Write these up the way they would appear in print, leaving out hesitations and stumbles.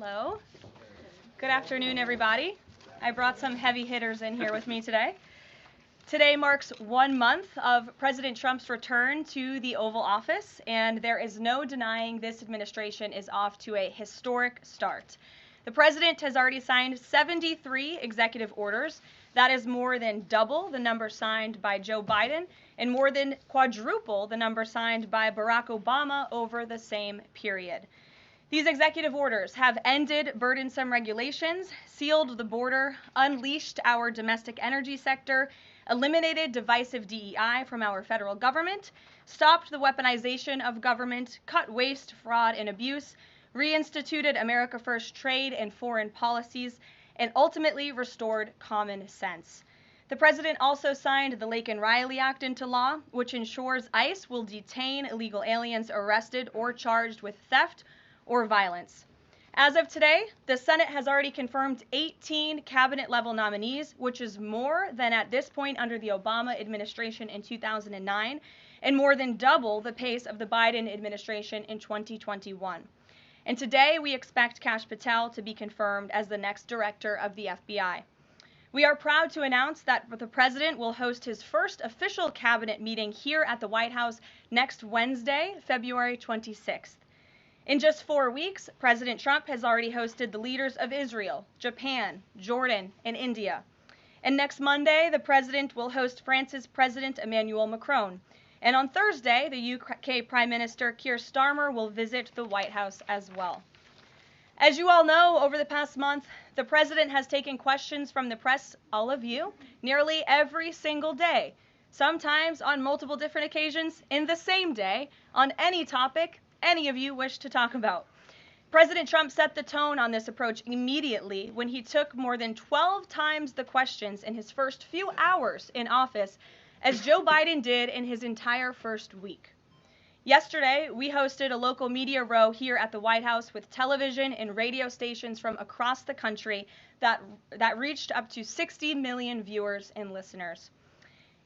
Hello. Good afternoon, everybody. I brought some heavy hitters in here with me today. Today marks 1 month of President Trump's return to the Oval Office, and there is no denying this administration is off to a historic start. The president has already signed 73 executive orders. That is more than double the number signed by Joe Biden and more than quadruple the number signed by Barack Obama over the same period. These executive orders have ended burdensome regulations, sealed the border, unleashed our domestic energy sector, eliminated divisive DEI from our federal government, stopped the weaponization of government, cut waste, fraud, and abuse, reinstituted America First trade and foreign policies, and ultimately restored common sense. The president also signed the Lake and Riley Act into law, which ensures ICE will detain illegal aliens arrested or charged with theft or violence. As of today, the Senate has already confirmed 18 cabinet-level nominees, which is more than at this point under the Obama administration in 2009, and more than double the pace of the Biden administration in 2021. And today, we expect Kash Patel to be confirmed as the next director of the FBI. We are proud to announce that the president will host his first official cabinet meeting here at the White House next Wednesday, February 26th. In just 4 weeks, President Trump has already hosted the leaders of Israel, Japan, Jordan, and India. And next Monday, the president will host France's President Emmanuel Macron. And on Thursday, the UK Prime Minister Keir Starmer will visit the White House as well. As you all know, over the past month, the president has taken questions from the press, all of you, nearly every single day, sometimes on multiple different occasions in the same day, on any topic any of you wish to talk about. President Trump set the tone on this approach immediately when he took more than 12 times the questions in his first few hours in office, as Joe Biden did in his entire first week. Yesterday, we hosted a local media row here at the White House with television and radio stations from across the country that reached up to 60 million viewers and listeners.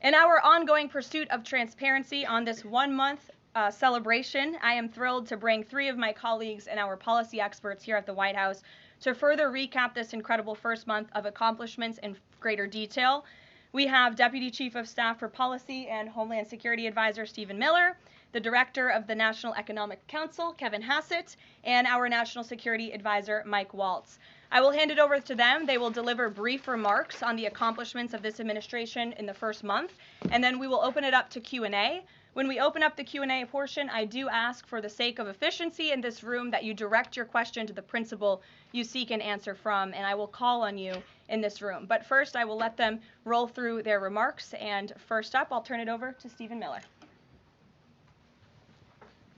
In our ongoing pursuit of transparency on this 1 month celebration, I am thrilled to bring 3 of my colleagues and our policy experts here at the White House to further recap this incredible first month of accomplishments in greater detail. We have Deputy Chief of Staff for Policy and Homeland Security Advisor Stephen Miller, the Director of the National Economic Council, Kevin Hassett, and our National Security Advisor, Mike Waltz. I will hand it over to them. They will deliver brief remarks on the accomplishments of this administration in the first month, and then we will open it up to Q&A. When we open up the Q&A portion, I do ask, for the sake of efficiency in this room, that you direct your question to the principal you seek an answer from, and I will call on you in this room. But first, I will let them roll through their remarks, and first up, I'll turn it over to Stephen Miller.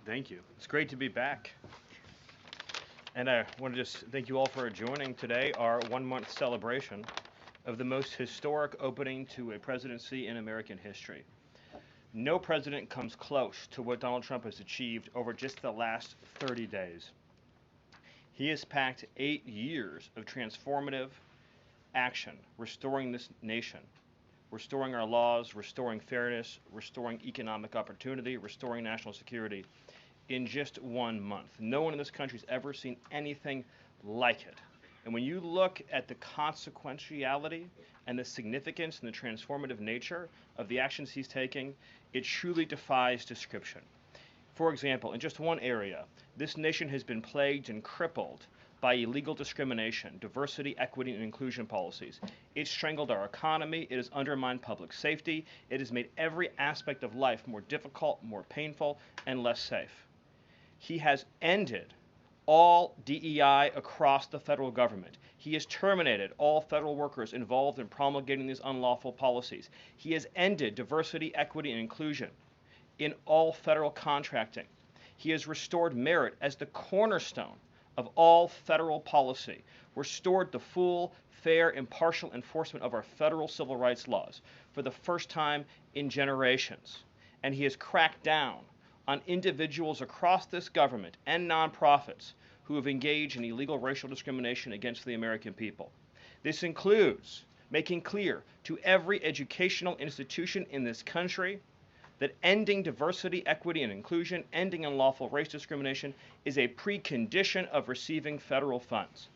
Thank you. It's great to be back. And I want to just thank you all for joining today, our 1-month celebration of the most historic opening to a presidency in American history. No president comes close to what Donald Trump has achieved over just the last 30 days. He has packed 8 years of transformative action, restoring this nation, restoring our laws, restoring fairness, restoring economic opportunity, restoring national security in just 1 month. No one in this country has ever seen anything like it. And when you look at the consequentiality and the significance and the transformative nature of the actions he's taking, it truly defies description. For example, in just one area, this nation has been plagued and crippled by illegal discrimination, diversity, equity, and inclusion policies. It's strangled our economy, it has undermined public safety, it has made every aspect of life more difficult, more painful, and less safe. He has ended all DEI across the federal government. He has terminated all federal workers involved in promulgating these unlawful policies. He has ended diversity, equity, and inclusion in all federal contracting. He has restored merit as the cornerstone of all federal policy, restored the full, fair, impartial enforcement of our federal civil rights laws for the first time in generations. And he has cracked down on individuals across this government and nonprofits who have engaged in illegal racial discrimination against the American people. This includes making clear to every educational institution in this country that ending diversity, equity, and inclusion, ending unlawful race discrimination is a precondition of receiving federal funds.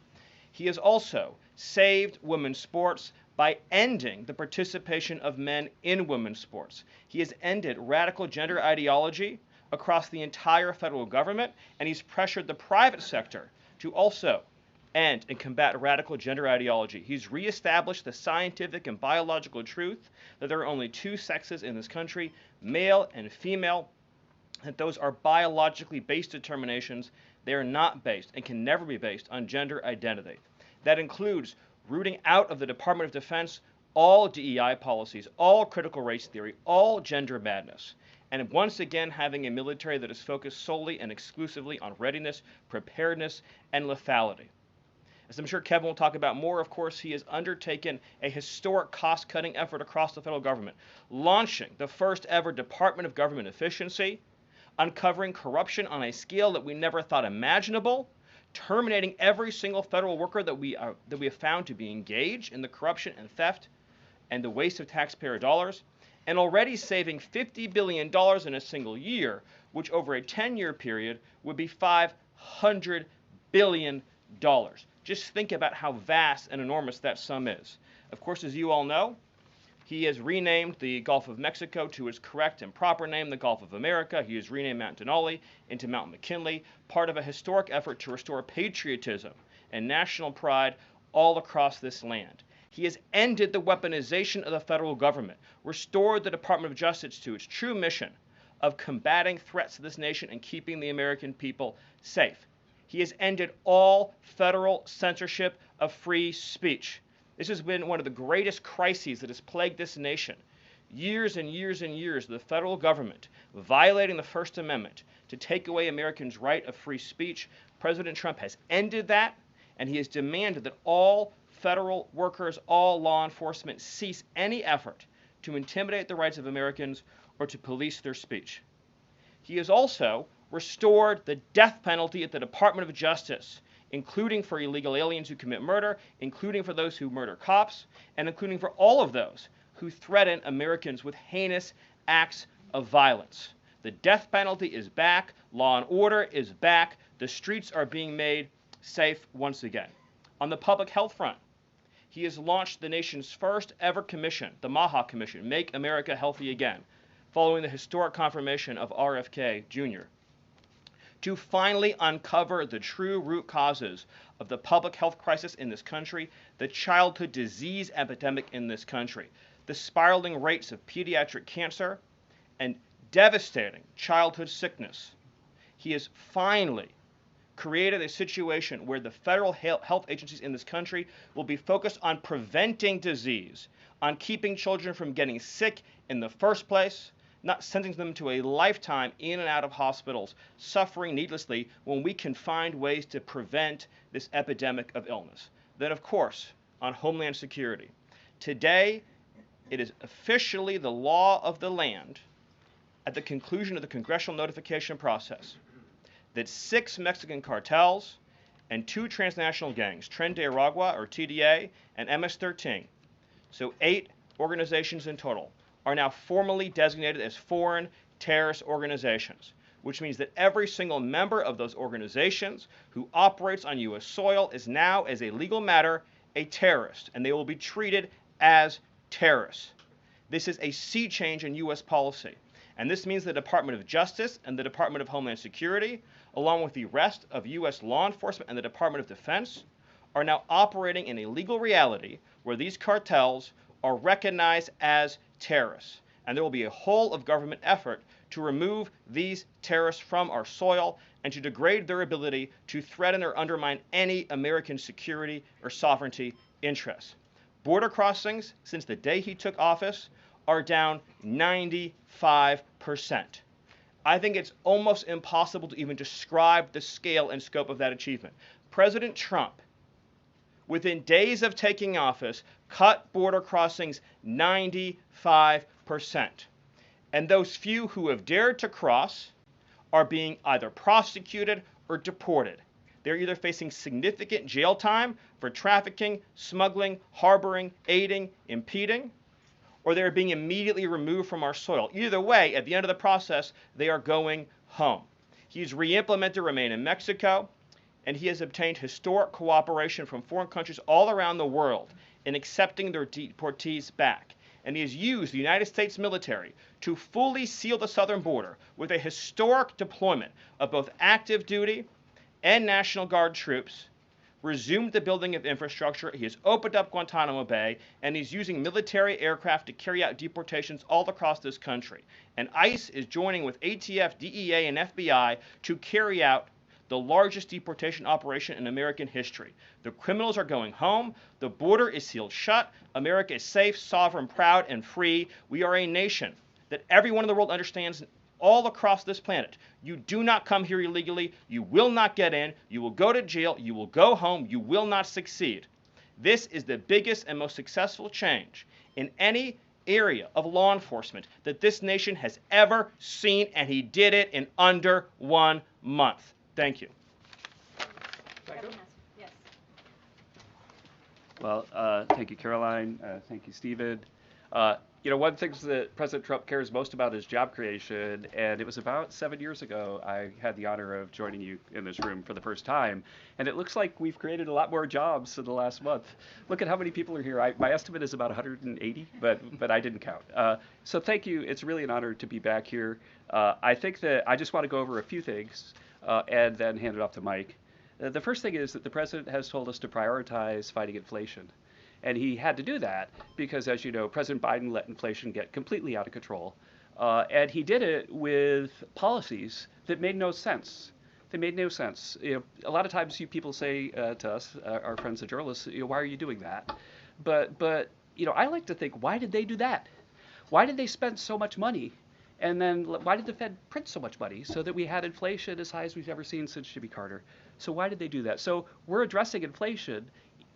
He has also saved women's sports by ending the participation of men in women's sports. He has ended radical gender ideology across the entire federal government, and he's pressured the private sector to also end and combat radical gender ideology. He's reestablished the scientific and biological truth that there are only two sexes in this country, male and female, that those are biologically based determinations. They are not based and can never be based on gender identity. That includes rooting out of the Department of Defense all DEI policies, all critical race theory, all gender madness, and once again having a military that is focused solely and exclusively on readiness, preparedness, and lethality. As I'm sure Kevin will talk about more, of course, he has undertaken a historic cost-cutting effort across the federal government, launching the first ever Department of Government Efficiency, uncovering corruption on a scale that we never thought imaginable, terminating every single federal worker that we have found to be engaged in the corruption and theft and the waste of taxpayer dollars, and already saving $50 billion in a single year, which over a 10-year period would be $500 billion. Just think about how vast and enormous that sum is. Of course, as you all know, he has renamed the Gulf of Mexico to its correct and proper name, the Gulf of America. He has renamed Mount Denali into Mount McKinley, part of a historic effort to restore patriotism and national pride all across this land. He has ended the weaponization of the federal government, restored the Department of Justice to its true mission of combating threats to this nation and keeping the American people safe. He has ended all federal censorship of free speech. This has been one of the greatest crises that has plagued this nation. Years and years and years of the federal government violating the First Amendment to take away Americans' right of free speech. President Trump has ended that, and he has demanded that all federal workers, all law enforcement, cease any effort to intimidate the rights of Americans or to police their speech. He has also restored the death penalty at the Department of Justice, including for illegal aliens who commit murder, including for those who murder cops, and including for all of those who threaten Americans with heinous acts of violence. The death penalty is back. Law and order is back. The streets are being made safe once again. On the public health front, he has launched the nation's first ever commission, the MAHA Commission, Make America Healthy Again, following the historic confirmation of RFK Jr., to finally uncover the true root causes of the public health crisis in this country, the childhood disease epidemic in this country, the spiraling rates of pediatric cancer, and devastating childhood sickness. He has finally created a situation where the federal health agencies in this country will be focused on preventing disease, on keeping children from getting sick in the first place, not sending them to a lifetime in and out of hospitals, suffering needlessly, when we can find ways to prevent this epidemic of illness. Then, of course, on Homeland Security. Today, it is officially the law of the land, at the conclusion of the congressional notification process, that 6 Mexican cartels and 2 transnational gangs, Tren de Aragua, or TDA, and MS-13, so 8 organizations in total, are now formally designated as foreign terrorist organizations, which means that every single member of those organizations who operates on U.S. soil is now, as a legal matter, a terrorist, and they will be treated as terrorists. This is a sea change in U.S. policy, and this means the Department of Justice and the Department of Homeland Security, along with the rest of U.S. law enforcement and the Department of Defense, are now operating in a legal reality where these cartels are recognized as terrorists, and there will be a whole of government effort to remove these terrorists from our soil and to degrade their ability to threaten or undermine any American security or sovereignty interests. Border crossings, since the day he took office, are down 95%. I think it's almost impossible to even describe the scale and scope of that achievement. President Trump, within days of taking office, cut border crossings 95%. And those few who have dared to cross are being either prosecuted or deported. They're either facing significant jail time for trafficking, smuggling, harboring, aiding, impeding, or they are being immediately removed from our soil. Either way, at the end of the process, they are going home. He's re-implemented Remain in Mexico, and he has obtained historic cooperation from foreign countries all around the world in accepting their deportees back. And he has used the United States military to fully seal the southern border with a historic deployment of both active duty and National Guard troops, resumed the building of infrastructure, he has opened up Guantanamo Bay, and he's using military aircraft to carry out deportations all across this country. And ICE is joining with ATF, DEA, and FBI to carry out the largest deportation operation in American history. The criminals are going home. The border is sealed shut. America is safe, sovereign, proud, and free. We are a nation that everyone in the world understands all across this planet. You do not come here illegally. You will not get in. You will go to jail. You will go home. You will not succeed. This is the biggest and most successful change in any area of law enforcement that this nation has ever seen, and he did it in under 1 month. Thank you. Yes. Well, thank you, Karoline. Thank you, Stephen. One of the things that President Trump cares most about is job creation, and it was about 7 years ago I had the honor of joining you in this room for the first time, and it looks like we've created a lot more jobs in the last month. Look at how many people are here. My estimate is about 180, but I didn't count. So thank you. It's really an honor to be back here. I think that I just want to go over a few things and then hand it off to Mike. The first thing is that the president has told us to prioritize fighting inflation. And he had to do that because, as you know, President Biden let inflation get completely out of control. And he did it with policies that made no sense. They made no sense. A lot of times people say to us, our friends the journalists, why are you doing that? But I like to think, why did they do that? Why did they spend so much money? And then why did the Fed print so much money so that we had inflation as high as we've ever seen since Jimmy Carter? So why did they do that? So we're addressing inflation.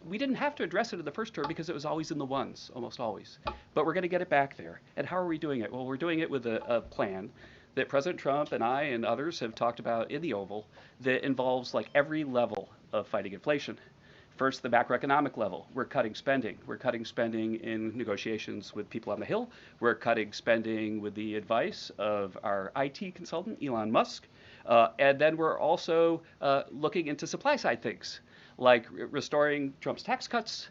We didn't have to address it in the first term because it was always in the ones, almost always. But we're going to get it back there. And how are we doing it? Well, we're doing it with a plan that President Trump and I and others have talked about in the Oval that involves like every level of fighting inflation. First, the macroeconomic level. We're cutting spending. We're cutting spending in negotiations with people on the Hill. We're cutting spending with the advice of our IT consultant, Elon Musk. And then we're also looking into supply side things, like restoring Trump's tax cuts,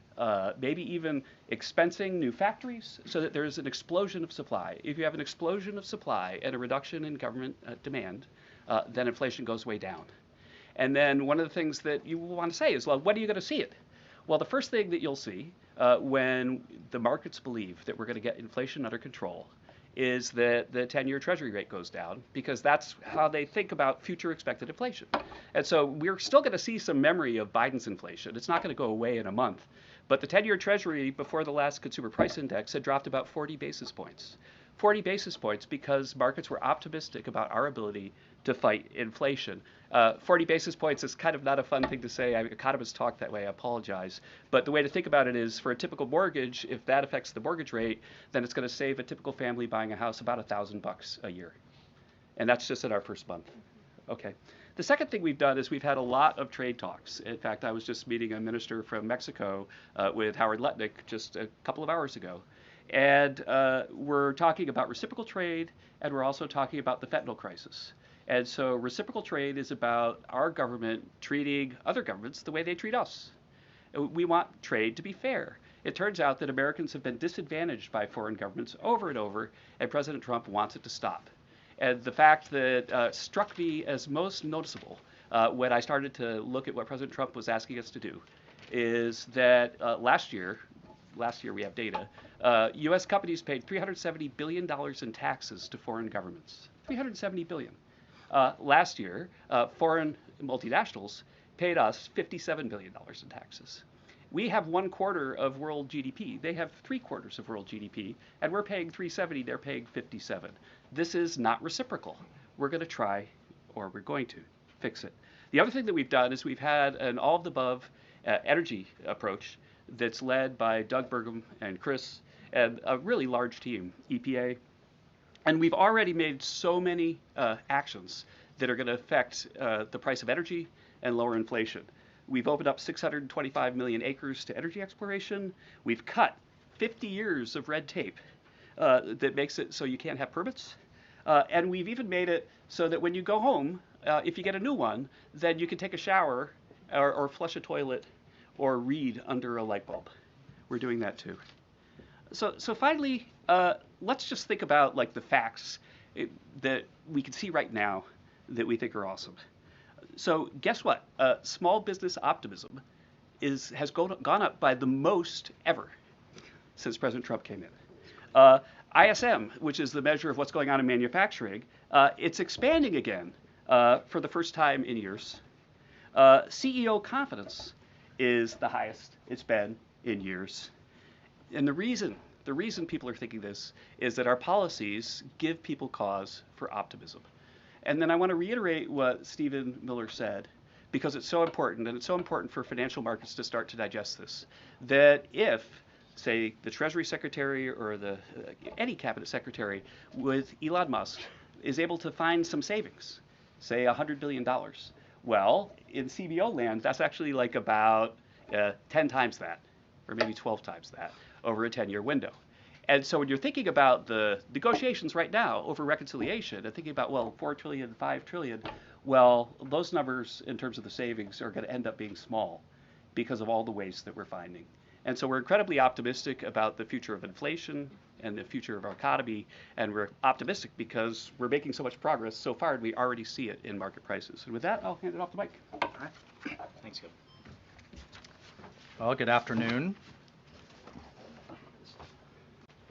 maybe even expensing new factories so that there's an explosion of supply. If you have an explosion of supply and a reduction in government demand, then inflation goes way down. And then one of the things that you want to say is, well, when are you going to see it? Well, the first thing that you'll see when the markets believe that we're going to get inflation under control is that the 10-year Treasury rate goes down, because that's how they think about future expected inflation. And so we're still going to see some memory of Biden's inflation. It's not going to go away in a month. But the 10-year Treasury before the last consumer price index had dropped about 40 basis points. 40 basis points because markets were optimistic about our ability to fight inflation. 40 basis points is kind of not a fun thing to say. Economists talk that way. I apologize. But the way to think about it is, for a typical mortgage, if that affects the mortgage rate, then it's going to save a typical family buying a house about $1,000 a year. And that's just in our first month. Okay. The second thing we've done is we've had a lot of trade talks. In fact, I was just meeting a minister from Mexico with Howard Lutnick just a couple of hours ago. And we're talking about reciprocal trade, and we're also talking about the fentanyl crisis. And so reciprocal trade is about our government treating other governments the way they treat us. We want trade to be fair. It turns out that Americans have been disadvantaged by foreign governments over and over, and President Trump wants it to stop. And the fact that struck me as most noticeable when I started to look at what President Trump was asking us to do is that last year we have data, U.S. companies paid $370 billion in taxes to foreign governments. $370 billion. Last year, foreign multinationals paid us $57 billion in taxes. We have 1/4 of world GDP. They have 3/4 of world GDP, and we're paying 370, they're paying 57. This is not reciprocal. We're going to try, or we're going to, fix it. The other thing that we've done is we've had an all-of-the-above energy approach that's led by Doug Burgum and Chris and a really large team, EPA. And we've already made so many actions that are going to affect the price of energy and lower inflation. We've opened up 625 million acres to energy exploration. We've cut 50 years of red tape that makes it so you can't have permits. And we've even made it so that when you go home, if you get a new one, then you can take a shower or flush a toilet or read under a light bulb. We're doing that too. So finally, let's just think about like the facts that we can see right now that we think are awesome. So guess what? Small business optimism has gone up by the most ever since President Trump came in. ISM, which is the measure of what's going on in manufacturing, it's expanding again for the first time in years. CEO confidence is the highest it's been in years. And the reason people are thinking this is that our policies give people cause for optimism. And then I want to reiterate what Stephen Miller said, because it's so important, and it's so important for financial markets to start to digest this, that if, say, the Treasury Secretary or any cabinet secretary with Elon Musk is able to find some savings, say $100 billion, well, in CBO land, that's actually like about 10 times that, or maybe 12 times that, over a 10-year window. And so when you're thinking about the negotiations right now over reconciliation and thinking about, well, 4 trillion, 5 trillion, well, those numbers in terms of the savings are going to end up being small because of all the waste that we're finding. And so we're incredibly optimistic about the future of inflation and the future of our economy, and we're optimistic because we're making so much progress so far, and we already see it in market prices. And with that, I'll hand it off to Mike. All right. Thanks, Gil. Well, good afternoon.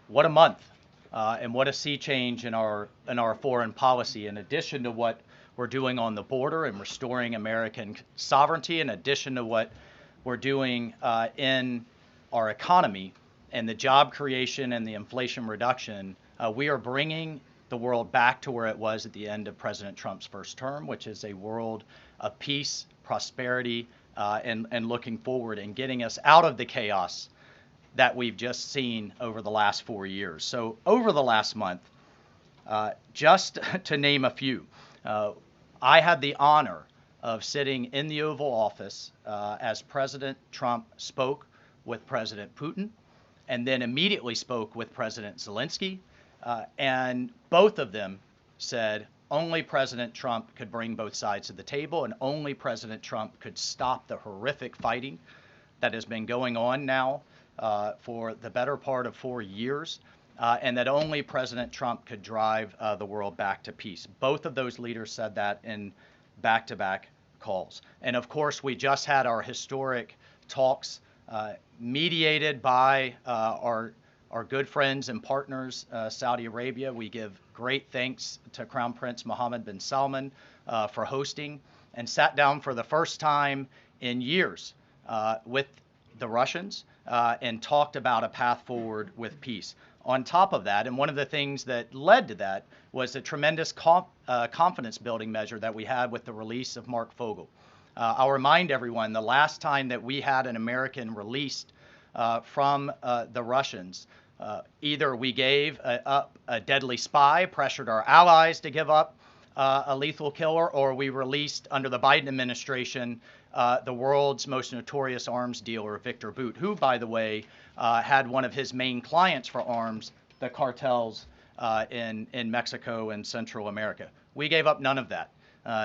What a month, and what a sea change in our foreign policy. In addition to what we're doing on the border and restoring American sovereignty, in addition to what we're doing in our economy and the job creation and the inflation reduction, we are bringing the world back to where it was at the end of President Trump's first term, which is a world of peace, prosperity, and looking forward and getting us out of the chaos that we've just seen over the last 4 years. So over the last month, just to name a few, I had the honor of sitting in the Oval Office as President Trump spoke with President Putin, and then immediately spoke with President Zelensky, and both of them said only President Trump could bring both sides to the table, and only President Trump could stop the horrific fighting that has been going on now for the better part of 4 years, and that only President Trump could drive the world back to peace. Both of those leaders said that in back-to-back calls. And of course, we just had our historic talks mediated by our good friends and partners, Saudi Arabia. We give great thanks to Crown Prince Mohammed bin Salman for hosting, and sat down for the first time in years with the Russians and talked about a path forward with peace. On top of that, and one of the things that led to that was the tremendous confidence building measure that we had with the release of Mark Fogel. I'll remind everyone, the last time that we had an American released from the Russians, either we gave up a deadly spy, pressured our allies to give up a lethal killer, or we released, under the Biden administration, the world's most notorious arms dealer, Victor Bout, who, by the way, had one of his main clients for arms, the cartels in Mexico and Central America. We gave up none of that.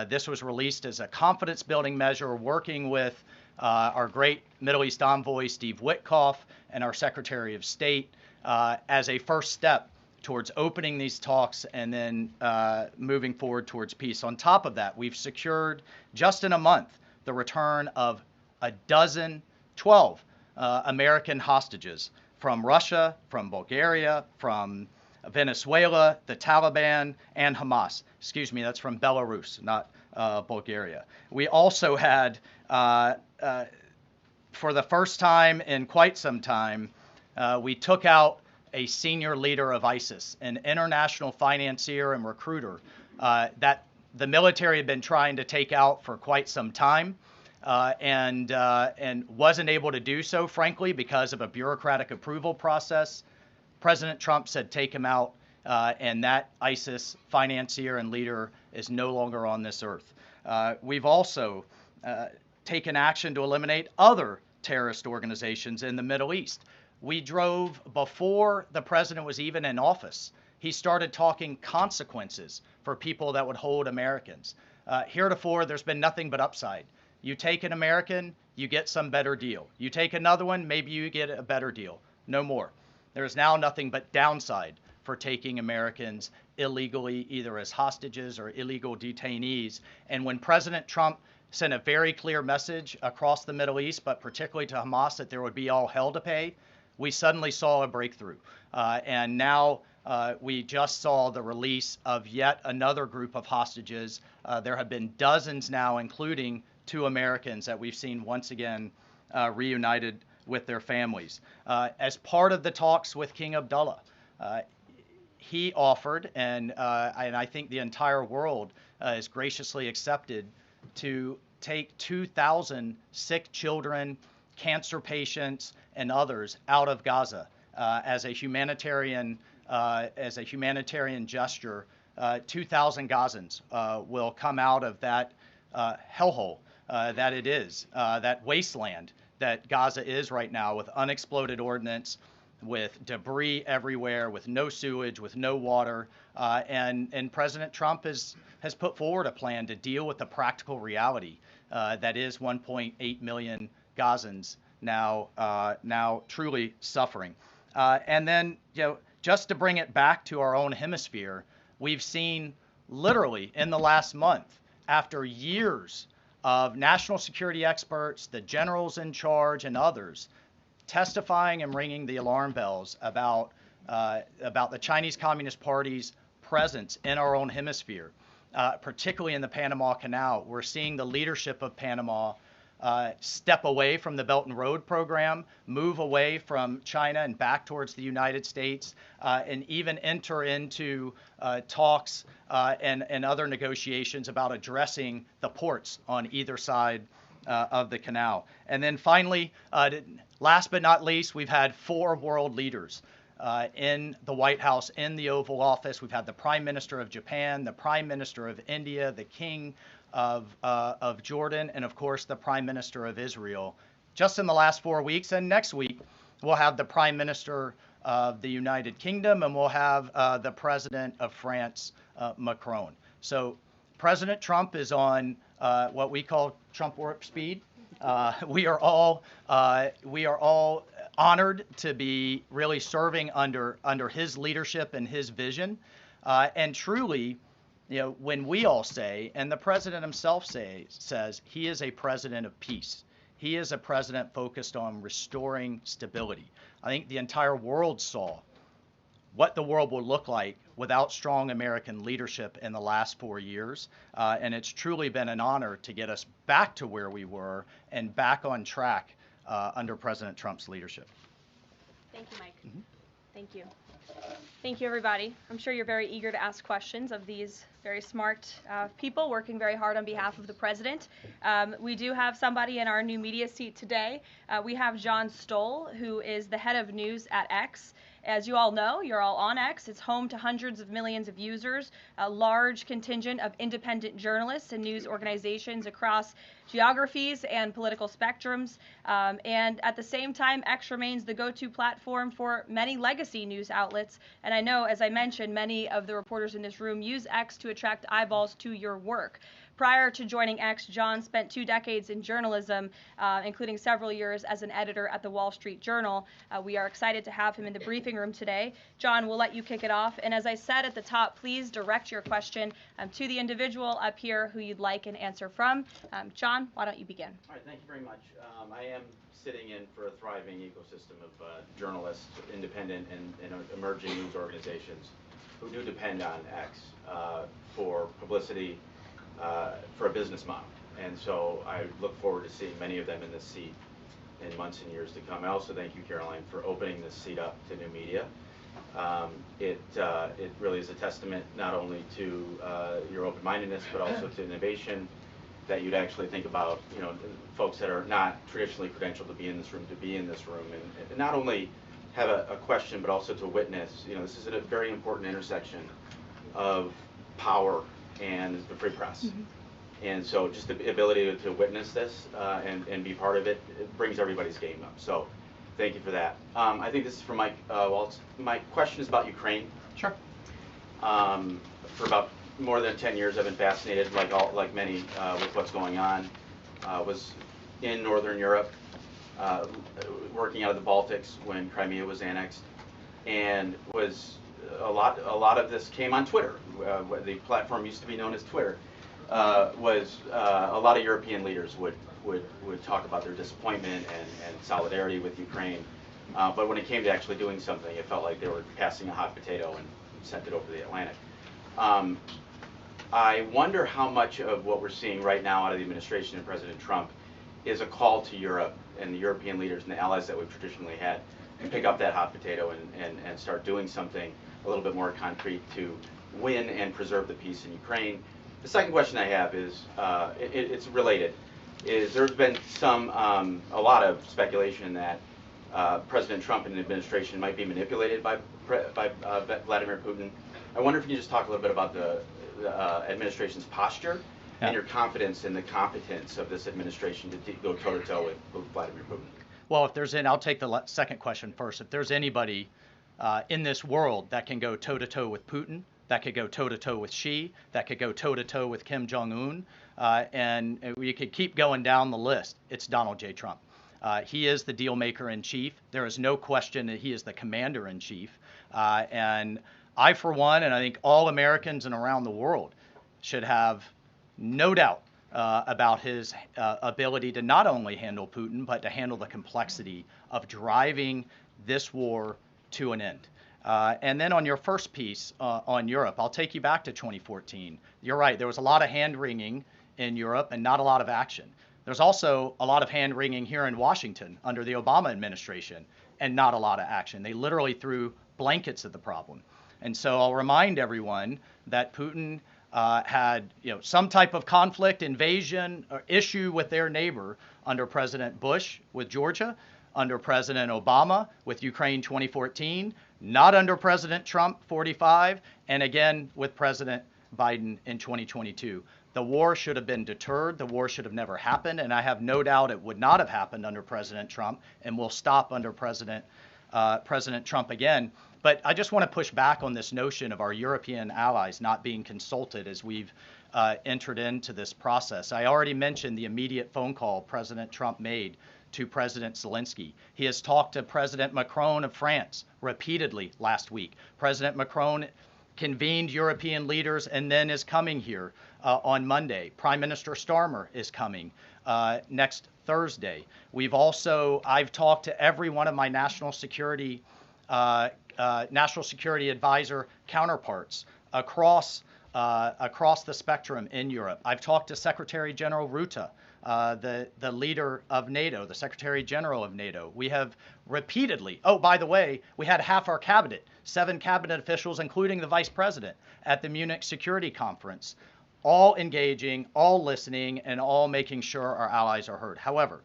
This was released as a confidence-building measure, working with our great Middle East envoy, Steve Witkoff, and our Secretary of State as a first step towards opening these talks and then moving forward towards peace. On top of that, we've secured, just in a month, the return of 12 American hostages from Russia, from Bulgaria, from Venezuela, the Taliban, and Hamas. Excuse me, that's from Belarus, not Bulgaria. We also had, for the first time in quite some time, we took out a senior leader of ISIS, an international financier and recruiter that the military had been trying to take out for quite some time, and wasn't able to do so, frankly, because of a bureaucratic approval process. President Trump said, take him out, and that ISIS financier and leader is no longer on this earth. We've also taken action to eliminate other terrorist organizations in the Middle East. We drove before the president was even in office. He started talking consequences for people that would hold Americans. Heretofore, there's been nothing but upside. You take an American, you get some better deal. You take another one, maybe you get a better deal. No more. There is now nothing but downside for taking Americans illegally, either as hostages or illegal detainees. And when President Trump sent a very clear message across the Middle East, but particularly to Hamas, that there would be all hell to pay, we suddenly saw a breakthrough. And now we just saw the release of yet another group of hostages. There have been dozens now, including 2 Americans that we've seen once again reunited with their families. As part of the talks with King Abdullah, he offered, and I think the entire world has graciously accepted, to take 2,000 sick children, cancer patients, and others out of Gaza as a humanitarian gesture. 2,000 Gazans will come out of that hellhole that it is, that wasteland that Gaza is right now, with unexploded ordnance, with debris everywhere, with no sewage, with no water. And President Trump has put forward a plan to deal with the practical reality that is 1.8 million Gazans now truly suffering. And then, just to bring it back to our own hemisphere, we've seen literally in the last month, after years of national security experts, the generals in charge, and others testifying and ringing the alarm bells about the Chinese Communist Party's presence in our own hemisphere, particularly in the Panama Canal. We're seeing the leadership of Panama step away from the Belt and Road program, move away from China and back towards the United States, and even enter into talks and other negotiations about addressing the ports on either side of the canal. And then finally, last but not least, we've had 4 world leaders in the White House, in the Oval Office. We've had the Prime Minister of Japan, the Prime Minister of India, the King of Jordan, and of course the Prime Minister of Israel, just in the last 4 weeks. And next week we'll have the Prime Minister of the United Kingdom, and we'll have the President of France, Macron. So President Trump is on what we call Trump warp speed. We are all honored to be really serving under his leadership and his vision, and truly, when we all say, and the president himself says, he is a president of peace. He is a president focused on restoring stability. I think the entire world saw what the world will look like without strong American leadership in the last 4 years. And it's truly been an honor to get us back to where we were and back on track under President Trump's leadership. Thank you, Mike. Mm-hmm. Thank you. Thank you, everybody. I'm sure you're very eager to ask questions of these very smart people working very hard on behalf of the president. We do have somebody in our new media seat today. We have John Stoll, who is the head of news at X. As you all know, you're all on X. It's home to hundreds of millions of users, a large contingent of independent journalists and news organizations across geographies and political spectrums. And at the same time, X remains the go-to platform for many legacy news outlets. And I know, as I mentioned, many of the reporters in this room use X to attract eyeballs to your work. Prior to joining X, John spent 2 decades in journalism, including several years as an editor at the Wall Street Journal. We are excited to have him in the briefing room today. John, we'll let you kick it off. And as I said at the top, please direct your question to the individual up here who you'd like an answer from. John, why don't you begin? All right, thank you very much. I am sitting in for a thriving ecosystem of journalists, independent and emerging news organizations who do depend on X for publicity, for a business model. And so I look forward to seeing many of them in this seat in months and years to come. I also thank you, Karoline, for opening this seat up to new media. It really is a testament not only to your open-mindedness, but also to innovation, that you'd actually think about, folks that are not traditionally credentialed to be in this room, and not only have a question, but also to witness. This is a very important intersection of power and the free press. Mm-hmm. And so just the ability to witness this and be part of it, it brings everybody's game up. So Thank you for that. I think this is for Mike. My question is about Ukraine. Sure. For about more than 10 years, I've been fascinated, like many, with what's going on. Was in Northern Europe, working out of the Baltics when Crimea was annexed, and was a lot of this came on Twitter. The platform used to be known as Twitter. Was a lot of European leaders would talk about their disappointment and solidarity with Ukraine, but when it came to actually doing something, it felt like they were passing a hot potato and sent it over the Atlantic. I wonder how much of what we're seeing right now out of the administration and President Trump is a call to Europe and the European leaders and the allies that we've traditionally had to pick up that hot potato and start doing something a little bit more concrete to win and preserve the peace in Ukraine. The second question I have is, it's related, is there's been a lot of speculation that President Trump and the administration might be manipulated by Vladimir Putin. I wonder if you can just talk a little bit about the administration's posture and your confidence in the competence of this administration to go toe-to-toe with Vladimir Putin. Well, if there's I'll take the second question first. If there's anybody in this world that can go toe-to-toe with Putin, that could go toe-to-toe with Xi, that could go toe-to-toe with Kim Jong-un, and we could keep going down the list, it's Donald J. Trump. He is the deal maker in chief. There is no question that he is the commander in chief. And I, for one, and I think all Americans and around the world should have no doubt about his ability to not only handle Putin, but to handle the complexity of driving this war to an end. And then on your first piece on Europe, I'll take you back to 2014. You're right, there was a lot of hand-wringing in Europe and not a lot of action. There's also a lot of hand-wringing here in Washington under the Obama administration and not a lot of action. They literally threw blankets at the problem. And so I'll remind everyone that Putin had some type of conflict, invasion, or issue with their neighbor under President Bush with Georgia, under President Obama with Ukraine 2014, not under President Trump 45, and again with President Biden in 2022. The war should have been deterred. The war should have never happened, and I have no doubt it would not have happened under President Trump and will stop under President Trump again. But I just want to push back on this notion of our European allies not being consulted as we've entered into this process. I already mentioned the immediate phone call President Trump made to President Zelensky. He has talked to President Macron of France repeatedly last week. President Macron convened European leaders and then is coming here on Monday. Prime Minister Starmer is coming next Thursday. I've talked to every one of my national security advisor counterparts across the spectrum in Europe. I've talked to Secretary General Rutte, the leader of NATO, the Secretary General of NATO. We have repeatedly, by the way, we had half our cabinet, 7 cabinet officials, including the vice president, at the Munich Security Conference, all engaging, all listening, and all making sure our allies are heard. However,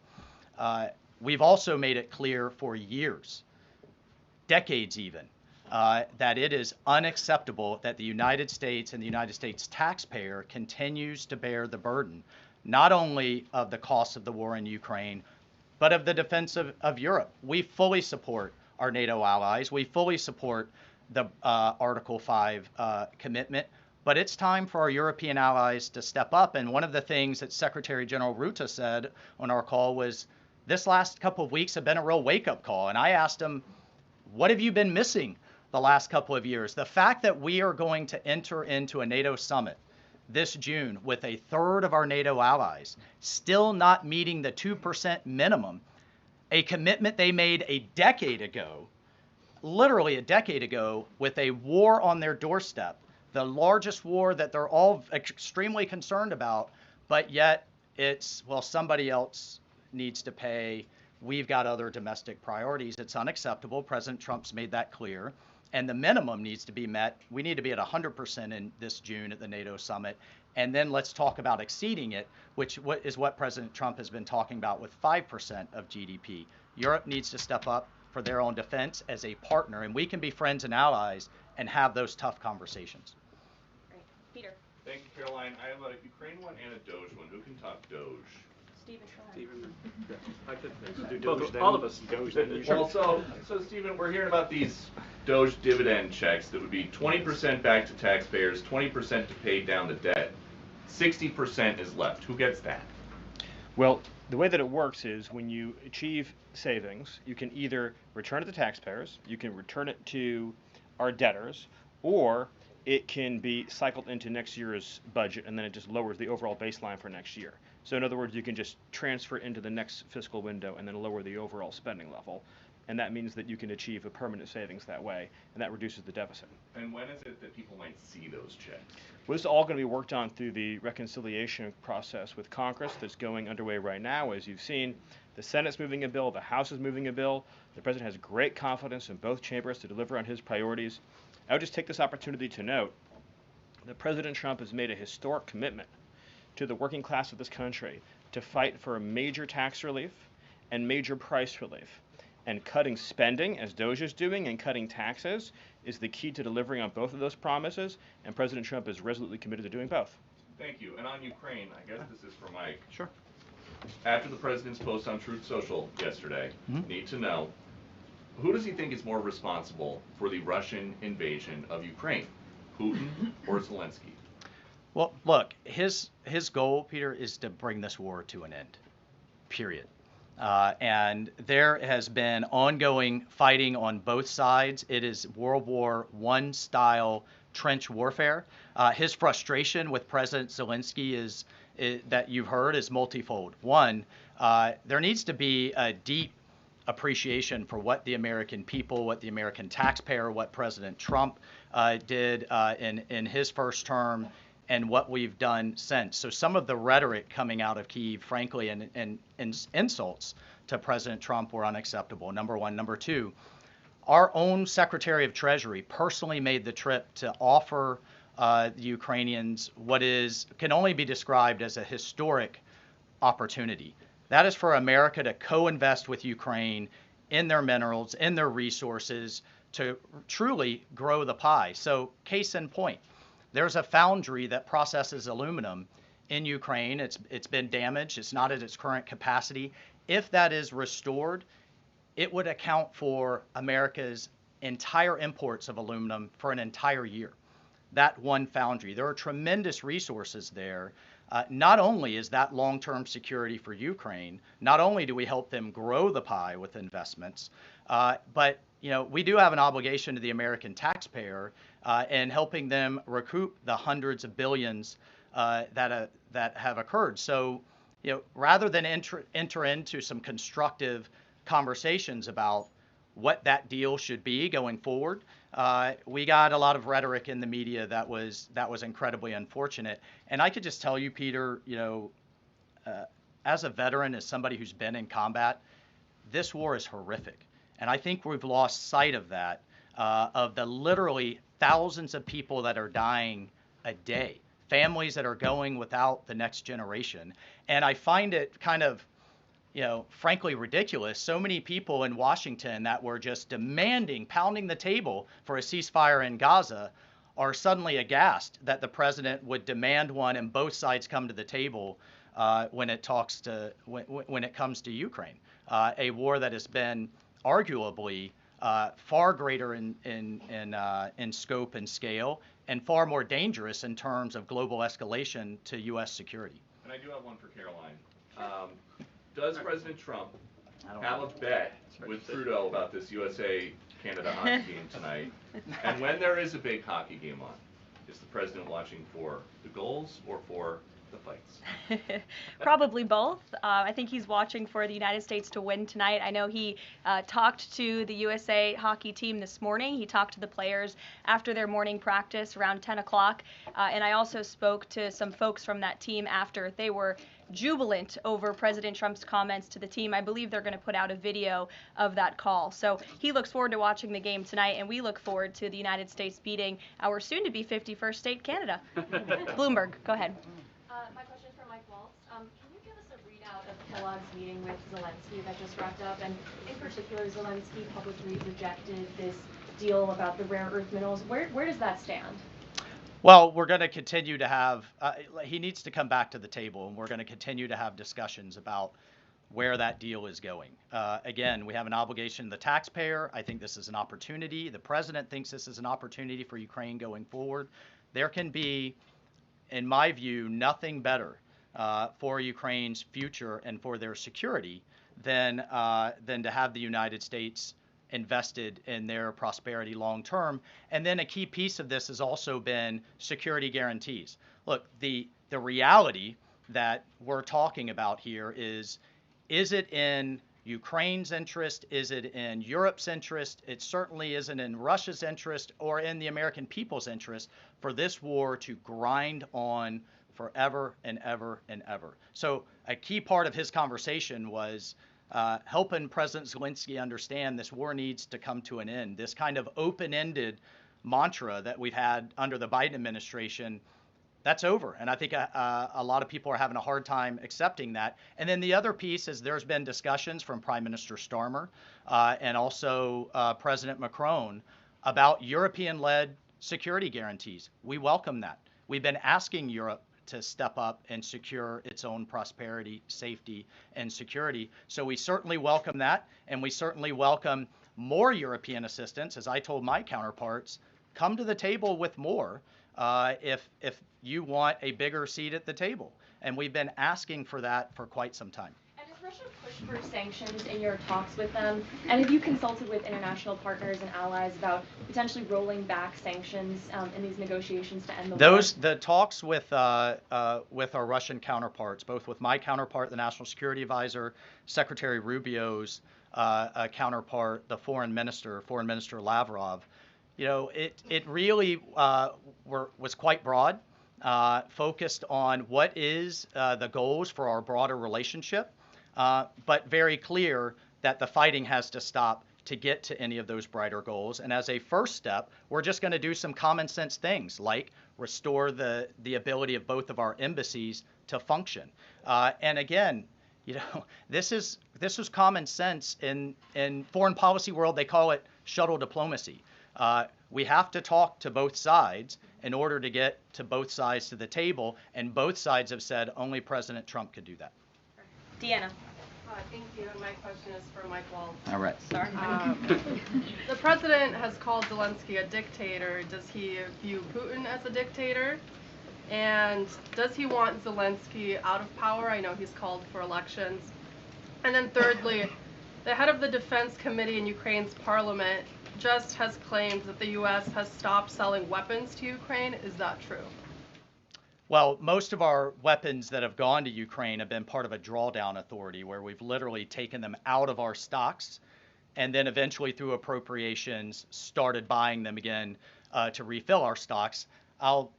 we've also made it clear for years, decades even, that it is unacceptable that the United States and the United States taxpayer continues to bear the burden, not only of the cost of the war in Ukraine, but of the defense of Europe. We fully support our NATO allies. We fully support the Article 5 commitment, but it's time for our European allies to step up. And one of the things that Secretary General Rutte said on our call was, this last couple of weeks have been a real wake-up call. And I asked him, what have you been missing the last couple of years? The fact that we are going to enter into a NATO summit this June with a third of our NATO allies still not meeting the 2% minimum, a commitment they made a decade ago, literally a decade ago, with a war on their doorstep, the largest war that they're all extremely concerned about, but yet it's, well, somebody else needs to pay. We've got other domestic priorities. It's unacceptable. President Trump's made that clear. And the minimum needs to be met. We need to be at 100% in this June at the NATO summit. And then let's talk about exceeding it, which is what President Trump has been talking about with 5% of GDP. Europe needs to step up for their own defense as a partner, and we can be friends and allies and have those tough conversations. Great. Peter. Thank you, Caroline. I have a Ukraine one and a Doge one. Who can talk Doge? Stephen, go ahead. I could Do both, Doge then. all of us. Doge then. Well, so Stephen, we're hearing about these Doge dividend checks that would be 20% back to taxpayers, 20% to pay down the debt. 60% is left. Who gets that? Well, the way that it works is when you achieve savings, you can either return it to taxpayers, you can return it to our debtors, or it can be cycled into next year's budget, and then it just lowers the overall baseline for next year. So in other words, you can just transfer it into the next fiscal window and then lower the overall spending level. And that means that you can achieve a permanent savings that way, and that reduces the deficit. And when is it that people might see those checks? Well, this is all going to be worked on through the reconciliation process with Congress that's going underway right now. As you've seen, the Senate's moving a bill, the House is moving a bill. The President has great confidence in both chambers to deliver on his priorities. I would just take this opportunity to note that President Trump has made a historic commitment to the working class of this country to fight for a major tax relief and major price relief. And cutting spending, as Doge is doing, and cutting taxes is the key to delivering on both of those promises, and President Trump is resolutely committed to doing both. Thank you. And on Ukraine, I guess this is for Mike. Sure. After the president's post on Truth Social yesterday, need to know, who does he think is more responsible for the Russian invasion of Ukraine, Putin or Zelensky? Well, look, his goal, Peter, is to bring this war to an end, period. And there has been ongoing fighting on both sides. It is World War I style trench warfare. His frustration with President Zelensky is that you've heard is multifold. One, there needs to be a deep appreciation for what the American people, what the American taxpayer, what President Trump did in his first term, and what we've done since. So some of the rhetoric coming out of Kyiv, frankly, and insults to President Trump were unacceptable, number one. Number two, our own Secretary of Treasury personally made the trip to offer the Ukrainians what can only be described as a historic opportunity. That is for America to co-invest with Ukraine in their minerals, in their resources, to truly grow the pie. So case in point, there's a foundry that processes aluminum in Ukraine. It's been damaged. It's not at its current capacity. If that is restored, it would account for America's entire imports of aluminum for an entire year. That one foundry. There are tremendous resources there. Not only is that long-term security for Ukraine, not only do we help them grow the pie with investments, but we do have an obligation to the American taxpayer in helping them recoup the hundreds of billions that have occurred. So, rather than enter into some constructive conversations about what that deal should be going forward, we got a lot of rhetoric in the media that was incredibly unfortunate. And I could just tell you, Peter, as a veteran, as somebody who's been in combat, this war is horrific. And I think we've lost sight of that, of the literally thousands of people that are dying a day, families that are going without the next generation. And I find it kind of, frankly ridiculous. So many people in Washington that were just demanding, pounding the table for a ceasefire in Gaza are suddenly aghast that the president would demand one and both sides come to the table when it comes to Ukraine, a war that has been arguably far greater in scope and scale, and far more dangerous in terms of global escalation to U.S. security. And I do have one for Karoline. Does President Trump have a bet with Trudeau about this USA-Canada hockey game tonight? And when there is a big hockey game on, is the president watching for the goals or for the fights? Probably both. I think he's watching for the United States to win tonight. I know he talked to the USA hockey team this morning. He talked to the players after their morning practice around 10 o'clock. And I also spoke to some folks from that team after. They were jubilant over President Trump's comments to the team. I believe they're going to put out a video of that call. So he looks forward to watching the game tonight, and we look forward to the United States beating our soon-to-be 51st state, Canada. Bloomberg, go ahead. My question is for Mike Waltz. Can you give us a readout of Kellogg's meeting with Zelensky that just wrapped up? And in particular, Zelensky publicly rejected this deal about the rare earth minerals. Where does that stand? Well, we're going to continue to have, he needs to come back to the table, and we're going to continue to have discussions about where that deal is going. Again, we have an obligation to the taxpayer. I think this is an opportunity. The president thinks this is an opportunity for Ukraine going forward. There can be, in my view, nothing better for Ukraine's future and for their security than to have the United States invested in their prosperity long term. And then a key piece of this has also been security guarantees. Look, the reality that we're talking about here is it in Ukraine's interest? Is it in Europe's interest? It certainly isn't in Russia's interest or in the American people's interest for this war to grind on forever and ever and ever. So a key part of his conversation was helping President Zelensky understand this war needs to come to an end. This kind of open-ended mantra that we've had under the Biden administration, that's over. And I think a lot of people are having a hard time accepting that. And then the other piece is there's been discussions from Prime Minister Starmer and also President Macron about European-led security guarantees. We welcome that. We've been asking Europe to step up and secure its own prosperity, safety, and security. So we certainly welcome that, and we certainly welcome more European assistance. As I told my counterparts, come to the table with more if you want a bigger seat at the table. And we've been asking for that for quite some time. And has Russia pushed for sanctions in your talks with them? And have you consulted with international partners and allies about potentially rolling back sanctions in these negotiations to end the war? The talks with our Russian counterparts, both with my counterpart, the National Security Advisor, Secretary Rubio's counterpart, the Foreign Minister Lavrov, it really was quite broad, focused on what is the goals for our broader relationship, but very clear that the fighting has to stop to get to any of those brighter goals. And as a first step, we're just going to do some common sense things like restore the ability of both of our embassies to function. And again, this is common sense in foreign policy world. They call it shuttle diplomacy. We have to talk to both sides in order to get to both sides to the table, and both sides have said only President Trump could do that. Deanna. Thank you. And my question is for Mike Waltz. All right. Sorry. The president has called Zelensky a dictator. Does he view Putin as a dictator? And does he want Zelensky out of power? I know he's called for elections. And then thirdly, the head of the Defense Committee in Ukraine's parliament just has claimed that the U.S. has stopped selling weapons to Ukraine. Is that true? Well, most of our weapons that have gone to Ukraine have been part of a drawdown authority where we've literally taken them out of our stocks and then eventually through appropriations started buying them again to refill our stocks. I'll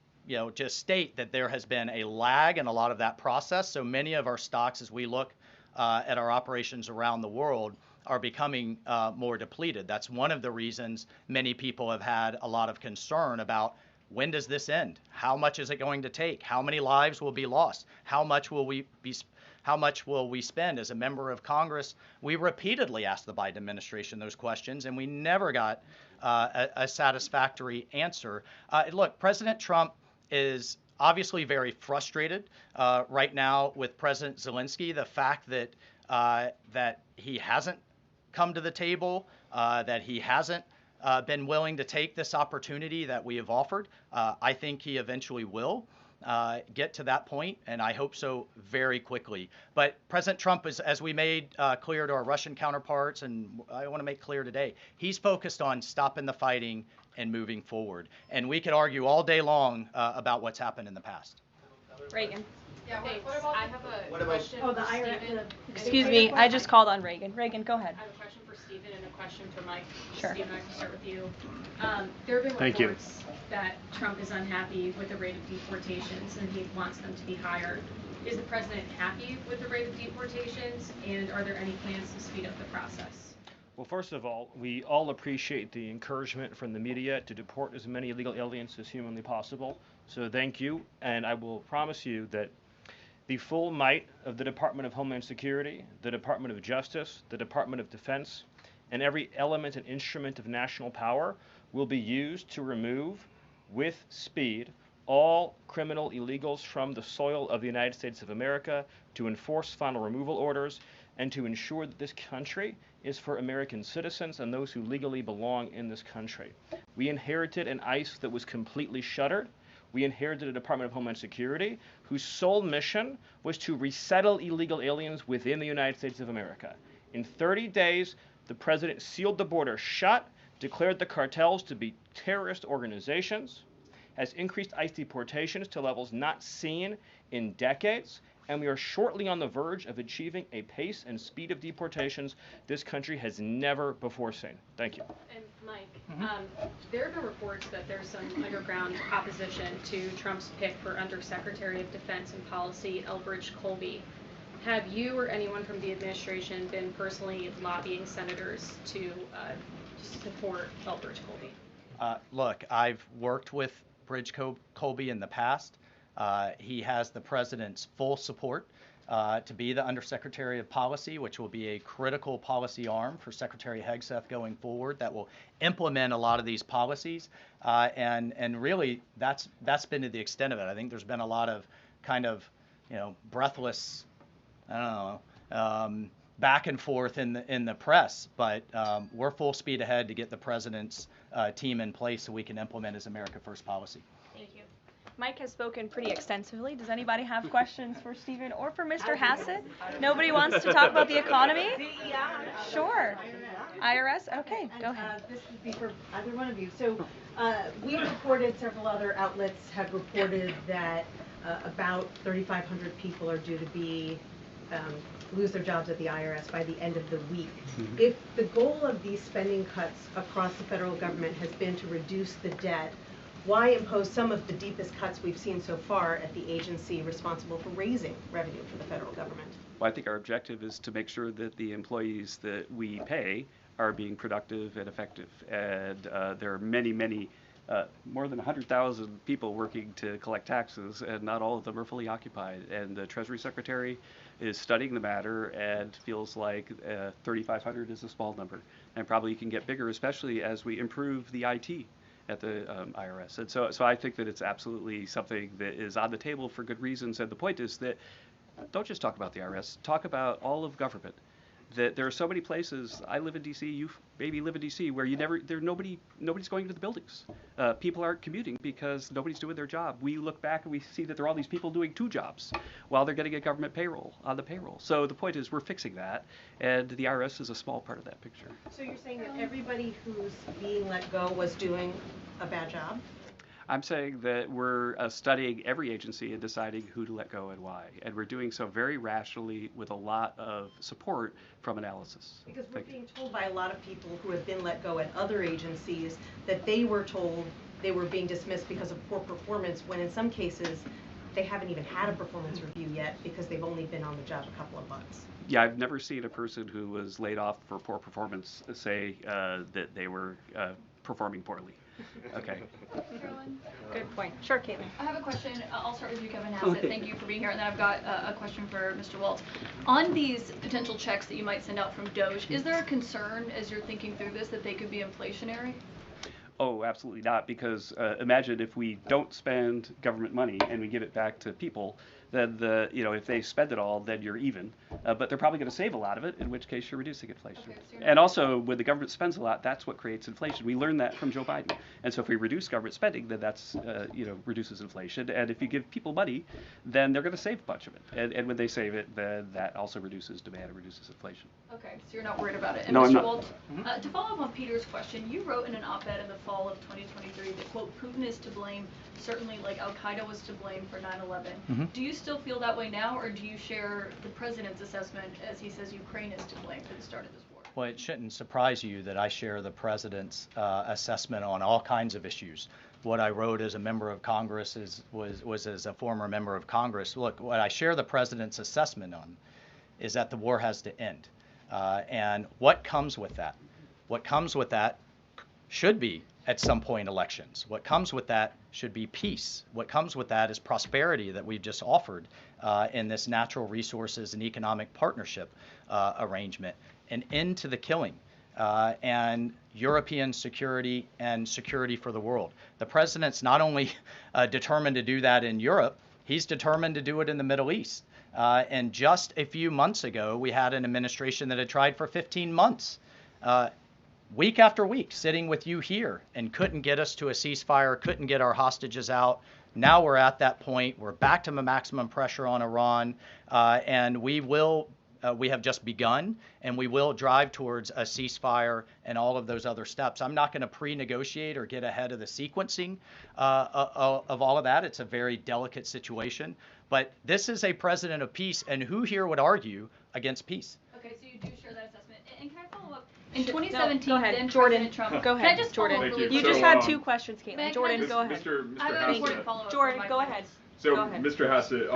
just state that there has been a lag in a lot of that process. So many of our stocks, as we look at our operations around the world, are becoming more depleted. That's one of the reasons many people have had a lot of concern about when does this end? How much is it going to take? How many lives will be lost? How much will we spend? As a member of Congress, we repeatedly asked the Biden administration those questions, and we never got a satisfactory answer. Look, President Trump is obviously very frustrated right now with President Zelensky. The fact that he hasn't come to the table, that he hasn't been willing to take this opportunity that we have offered. I think he eventually will get to that point, and I hope so very quickly. But President Trump is, as we made clear to our Russian counterparts, and I want to make clear today, he's focused on stopping the fighting and moving forward. And we could argue all day long about what's happened in the past. Reagan. Yeah, what about I have a question for Stephen. Excuse me, I just called on Reagan. Reagan, go ahead. I have a question for Stephen and a question for Mike. Sure. Stephen, I can start with you. There have been reports that Trump is unhappy with the rate of deportations and he wants them to be higher. Is the president happy with the rate of deportations, and are there any plans to speed up the process? Well, first of all, we all appreciate the encouragement from the media to deport as many illegal aliens as humanly possible. So thank you, and I will promise you that the full might of the Department of Homeland Security, the Department of Justice, the Department of Defense, and every element and instrument of national power will be used to remove, with speed, all criminal illegals from the soil of the United States of America, to enforce final removal orders, and to ensure that this country is for American citizens and those who legally belong in this country. We inherited an ICE that was completely shuttered. We inherited a Department of Homeland Security whose sole mission was to resettle illegal aliens within the United States of America. In 30 days, the president sealed the border shut, declared the cartels to be terrorist organizations, has increased ICE deportations to levels not seen in decades, and we are shortly on the verge of achieving a pace and speed of deportations this country has never before seen. Thank you. And Mike, there have been reports that there's some underground opposition to Trump's pick for Undersecretary of Defense and Policy, Elbridge Colby. Have you or anyone from the administration been personally lobbying senators to support Elbridge Colby? Look, I've worked with Colby in the past. He has the president's full support to be the Undersecretary of Policy, which will be a critical policy arm for Secretary Hegseth going forward that will implement a lot of these policies. And really, that's been to the extent of it. I think there's been a lot of kind of, breathless, I don't know, back and forth in the press, but we're full speed ahead to get the president's team in place so we can implement his America First policy. Thank you. Mike has spoken pretty extensively. Does anybody have questions for Stephen or for Mr. Hassett? Nobody wants to talk about the economy? Sure. IRS? Okay, go ahead. This would be for either one of you. So we reported, several other outlets have reported that about 3,500 people are due to lose their jobs at the IRS by the end of the week. If the goal of these spending cuts across the federal government has been to reduce the debt, why impose some of the deepest cuts we've seen so far at the agency responsible for raising revenue for the federal government? Well, I think our objective is to make sure that the employees that we pay are being productive and effective. And there are many, more than 100,000 people working to collect taxes, and not all of them are fully occupied. And the Treasury Secretary is studying the matter and feels like 3,500 is a small number, and probably can get bigger, especially as we improve the IT at the IRS. And so I think that it's absolutely something that is on the table for good reasons. And the point is that don't just talk about the IRS, talk about all of government. That there are so many places. I live in D.C. You maybe live in D.C. where nobody's going to the buildings. People aren't commuting because nobody's doing their job. We look back and we see that there are all these people doing 2 jobs while they're getting a government payroll on the payroll. So the point is we're fixing that, and the IRS is a small part of that picture. So you're saying that everybody who's being let go was doing a bad job? I'm saying that we're studying every agency and deciding who to let go and why. And we're doing so very rationally with a lot of support from analysis. Because we're being told by a lot of people who have been let go at other agencies that they were told they were being dismissed because of poor performance, when in some cases they haven't even had a performance review yet because they've only been on the job a couple of months. Yeah, I've never seen a person who was laid off for poor performance say that they were performing poorly. Okay. Karoline? Good point. Sure, Caitlin. I have a question. I'll start with you, Kevin Hassett. Thank you for being here. And then I've got a question for Mr. Waltz. On these potential checks that you might send out from DOJ, is there a concern as you're thinking through this that they could be inflationary? Oh, absolutely not, because imagine if we don't spend government money and we give it back to people, then if they spend it all, then you're even. But they're probably going to save a lot of it, in which case you're reducing inflation. Okay, so and also, when the government spends a lot, that's what creates inflation. We learned that from Joe Biden. And so if we reduce government spending, then that's reduces inflation. And if you give people money, then they're going to save a bunch of it. And when they save it, then that also reduces demand and reduces inflation. Okay, so you're not worried about it. And no, Mr. I'm not. Waltz, to follow up on Peter's question, you wrote in an op-ed in the fall of 2023 that, quote, Putin is to blame, certainly like Al-Qaeda was to blame for 9/11. Do you still feel that way now, or do you share the president's assessment as he says Ukraine is to blame for the start of this war? Well, it shouldn't surprise you that I share the president's assessment on all kinds of issues. What I wrote as a member of Congress was as a former member of Congress. Look, what I share the president's assessment on is that the war has to end. And what comes with that? What comes with that should be, at some point, elections. What comes with that should be peace. What comes with that is prosperity that we've just offered in this natural resources and economic partnership arrangement. An end to the killing. and European security and security for the world. The president's not only determined to do that in Europe, he's determined to do it in the Middle East. And just a few months ago, we had an administration that had tried for 15 months, week after week, sitting with you here and couldn't get us to a ceasefire, couldn't get our hostages out. Now we're at that point. We're back to maximum pressure on Iran, and we have just begun, and we will drive towards a ceasefire and all of those other steps. I'm not going to pre-negotiate or get ahead of the sequencing of all of that. It's a very delicate situation. But this is a president of peace, and who here would argue against peace? Okay, so you do share that assessment. And can I follow up? In 2017, go ahead, then Jordan. President Trump. Go Can I ahead, just Jordan. follow up really You quick? just had 2 questions, May Caitlin. I Jordan, just- go ahead. I have an important follow-up. Jordan, from go my ahead. So, Go ahead. Mr. Hassett,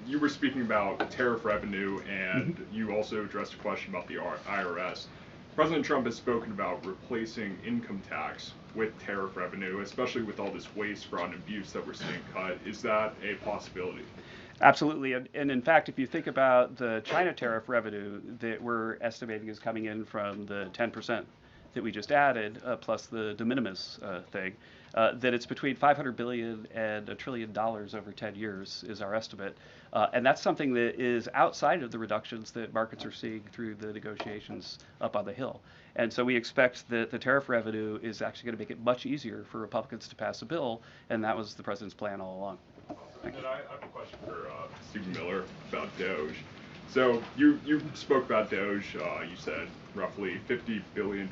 you were speaking about tariff revenue, and you also addressed a question about the IRS. President Trump has spoken about replacing income tax with tariff revenue, especially with all this waste, fraud, and abuse that we're seeing cut. Is that a possibility? Absolutely. And in fact, if you think about the China tariff revenue that we're estimating is coming in from the 10% that we just added, plus the de minimis thing, that it's between $500 billion and $1 trillion over 10 years is our estimate. And that's something that is outside of the reductions that markets are seeing through the negotiations up on the Hill. And so we expect that the tariff revenue is actually going to make it much easier for Republicans to pass a bill, and that was the president's plan all along. And then I have a question for Stephen Miller about Doge. So you spoke about Doge. You said roughly $50 billion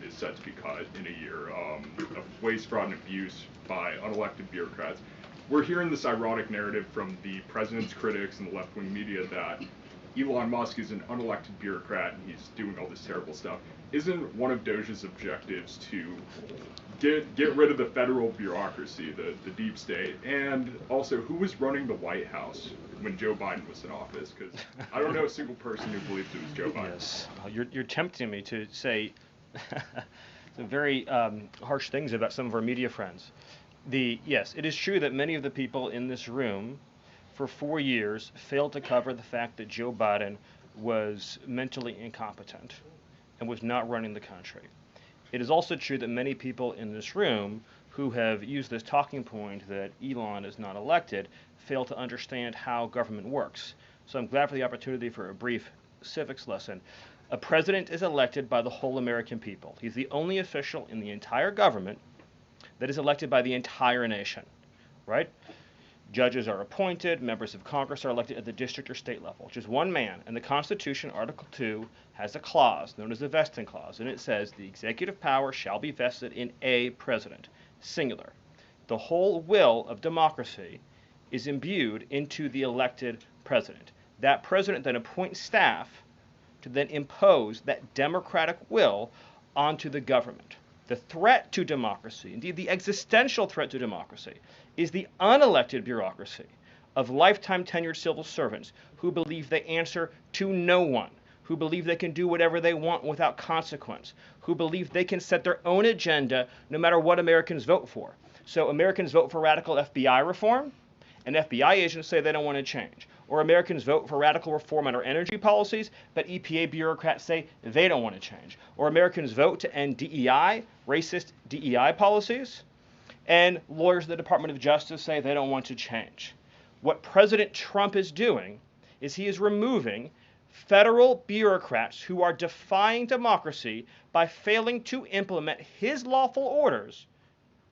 is set to be cut in a year of waste, fraud, and abuse by unelected bureaucrats. We're hearing this ironic narrative from the president's critics and the left-wing media that Elon Musk is an unelected bureaucrat and he's doing all this terrible stuff. Isn't one of Doge's objectives to get rid of the federal bureaucracy, the deep state, and also who was running the White House when Joe Biden was in office? Because I don't know a single person who believes it was Joe Biden. Yes, you're tempting me to say some very harsh things about some of our media friends. Yes, it is true that many of the people in this room for 4 years failed to cover the fact that Joe Biden was mentally incompetent and was not running the country. It is also true that many people in this room who have used this talking point that Elon is not elected fail to understand how government works. So I'm glad for the opportunity for a brief civics lesson. A president is elected by the whole American people. He's the only official in the entire government that is elected by the entire nation, right? Judges are appointed, members of Congress are elected at the district or state level, just one man. And the Constitution, Article 2, has a clause known as the vesting clause, and it says the executive power shall be vested in a president, singular. The whole will of democracy is imbued into the elected president. That president then appoints staff to then impose that democratic will onto the government. The threat to democracy, indeed the existential threat to democracy, is the unelected bureaucracy of lifetime tenured civil servants who believe they answer to no one, who believe they can do whatever they want without consequence, who believe they can set their own agenda no matter what Americans vote for. So Americans vote for radical FBI reform, and FBI agents say they don't want to change. Or Americans vote for radical reform on our energy policies, but EPA bureaucrats say they don't want to change. Or Americans vote to end DEI, racist DEI policies, and lawyers at the Department of Justice say they don't want to change. What President Trump is doing is he is removing federal bureaucrats who are defying democracy by failing to implement his lawful orders,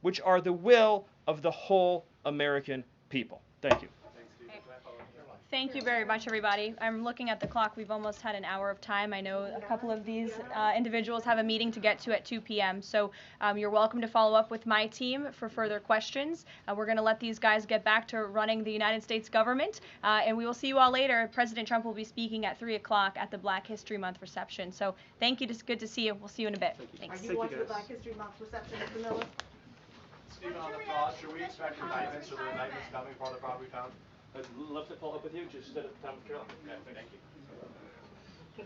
which are the will of the whole American people. Thank you. Thank you very much, everybody. I'm looking at the clock. We've almost had an hour of time. I know a couple of these individuals have a meeting to get to at 2 p.m., so you're welcome to follow up with my team for further questions. We're going to let these guys get back to running the United States government, and we will see you all later. President Trump will be speaking at 3 o'clock at the Black History Month reception. So thank you. It's good to see you. We'll see you in a bit. Thanks. Are you watching the Black History Month reception, Mr. Miller? Stephen, on the fraud, should we expect indictments or the indictments coming for the fraud we found? I'd love to follow up with you. Just at the time with Carol. Okay, thank you.